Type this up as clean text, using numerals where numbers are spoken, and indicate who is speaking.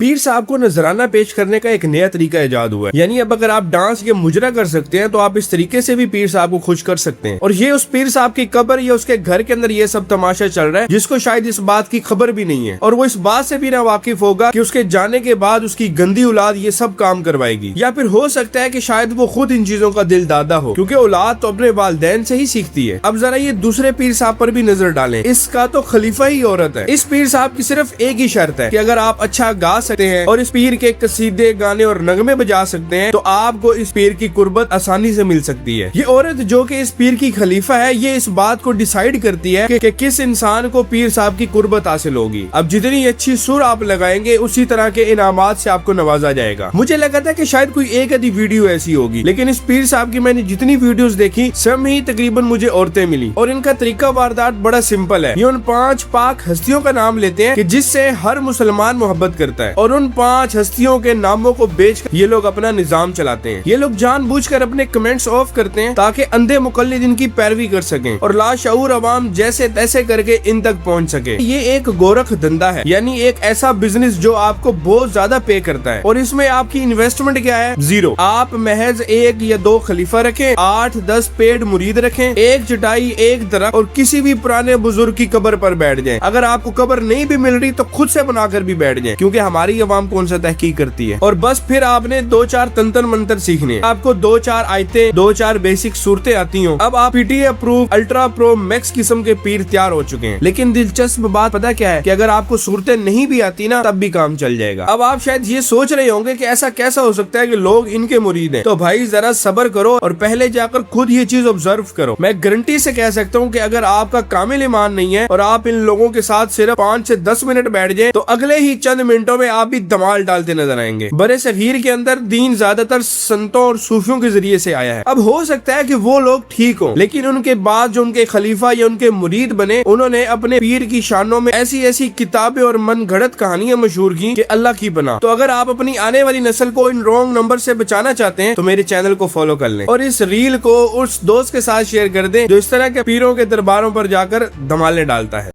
Speaker 1: پیر صاحب کو نذرانہ پیش کرنے کا ایک نیا طریقہ ایجاد ہوا ہے، یعنی اب اگر آپ ڈانس یا مجرا کر سکتے ہیں تو آپ اس طریقے سے بھی پیر صاحب کو خوش کر سکتے ہیں۔ اور یہ اس پیر صاحب کی قبر یا اس کے گھر کے اندر یہ سب تماشا چل رہا ہے جس کو شاید اس بات کی خبر بھی نہیں ہے، اور وہ اس بات سے بھی نہ واقف ہوگا کہ اس کے جانے کے بعد اس کی گندی اولاد یہ سب کام کروائے گی، یا پھر ہو سکتا ہے کہ شاید وہ خود ان چیزوں کا دل دادا ہو، کیونکہ اولاد تو اپنے والدین سے ہی سیکھتی ہے۔ اب ذرا یہ دوسرے پیر صاحب پر بھی نظر ڈالیں، اس کا تو خلیفہ ہی عورت ہے۔ اس پیر صاحب کی صرف ایک ہی شرط ہے کہ اگر آپ اچھا گا سکتے ہیں اور اس پیر کے قصیدے گانے اور نغمے بجا سکتے ہیں تو آپ کو اس پیر کی قربت آسانی سے مل سکتی ہے۔ یہ عورت جو کہ اس پیر کی خلیفہ ہے، یہ اس بات کو ڈیسائیڈ کرتی ہے کہ کس انسان کو پیر صاحب کی قربت حاصل ہوگی۔ اب جتنی اچھی سر آپ لگائیں گے اسی طرح کے انعامات سے آپ کو نوازا جائے گا۔ مجھے لگا تھا کہ شاید کوئی ایک آدھی ویڈیو ایسی ہوگی، لیکن اس پیر صاحب کی میں نے جتنی ویڈیوز دیکھی سب میں ہی تقریباً مجھے عورتیں ملی، اور ان کا طریقہ واردات بڑا سمپل ہے۔ یہ ان 5 پاک ہستیوں کا نام لیتے ہیں کہ جس سے ہر مسلمان محبت کرتا ہے، اور ان 5 ہستیوں کے ناموں کو بیچ کر یہ لوگ اپنا نظام چلاتے ہیں۔ یہ لوگ جان بوجھ کر اپنے کمنٹس آف کرتے ہیں تاکہ اندھے مقلد ان کی پیروی کر سکیں اور لاشعور عوام جیسے تیسے کر کے ان تک پہنچ سکے۔ یہ ایک گورکھ دھندا ہے، یعنی ایک ایسا بزنس جو آپ کو بہت زیادہ پے کرتا ہے، اور اس میں آپ کی انویسٹمنٹ کیا ہے؟ 0۔ آپ محض 1 یا 2 خلیفہ رکھیں، 8-10 پیڈ مرید رکھیں، ایک چٹائی، ایک درخت، اور کسی بھی پرانے بزرگ کی قبر پر بیٹھ جائیں۔ اگر آپ کو قبر نہیں بھی مل رہی تو خود سے بنا کر بھی بیٹھ جائیں، کیونکہ ہماری عوام کون سا تحقیق کرتی ہے۔ اور بس پھر آپ نے 2-4 تنتر منتر سیکھنے، آپ کو 2-4 آیتیں، 2-4 بیسک صورتیں آتی ہوں، اب آپ پی ٹی اپروو الٹرا پرو میکس قسم کے پیر تیار ہو چکے ہیں۔ لیکن دلچسپ بات پتہ کیا ہے کہ اگر آپ کو صورتیں نہیں بھی آتی نا تب بھی کام چل جائے گا۔ اب آپ شاید یہ سوچ رہے ہوں گے کہ ایسا کیسا ہو سکتا ہے کہ لوگ ان کے مرید ہیں، تو بھائی ذرا صبر کرو اور پہلے جا کر خود یہ چیز آبزرو کرو۔ میں گارنٹی سے کہہ سکتا ہوں کہ اگر آپ کا کامل ایمان نہیں ہے اور آپ ان لوگوں کے ساتھ صرف 5 سے 10 منٹ بیٹھ جائیں تو اگلے ہی چند منٹوں میں آپ بھی دمال ڈالتے نظر آئیں گے۔ برے صغیر کے اندر دین زیادہ تر سنتوں اور صوفیوں کے ذریعے سے آیا ہے۔ اب ہو سکتا ہے کہ وہ لوگ ٹھیک ہوں، لیکن ان کے بعد جو ان کے خلیفہ یا ان کے مرید بنے انہوں نے اپنے پیر کی شانوں میں ایسی کتابیں اور من گھڑت کہانیاں مشہور کی کہ اللہ کی پناہ۔ تو اگر آپ اپنی آنے والی نسل کو ان رونگ نمبر سے بچانا چاہتے ہیں تو میرے چینل کو فالو کر لیں، اور اس ریل کو اس دوست کے ساتھ شیئر کر دیں جو اس طرح کے پیروں کے درباروں پر جا کر دھمالے ڈالتا ہے۔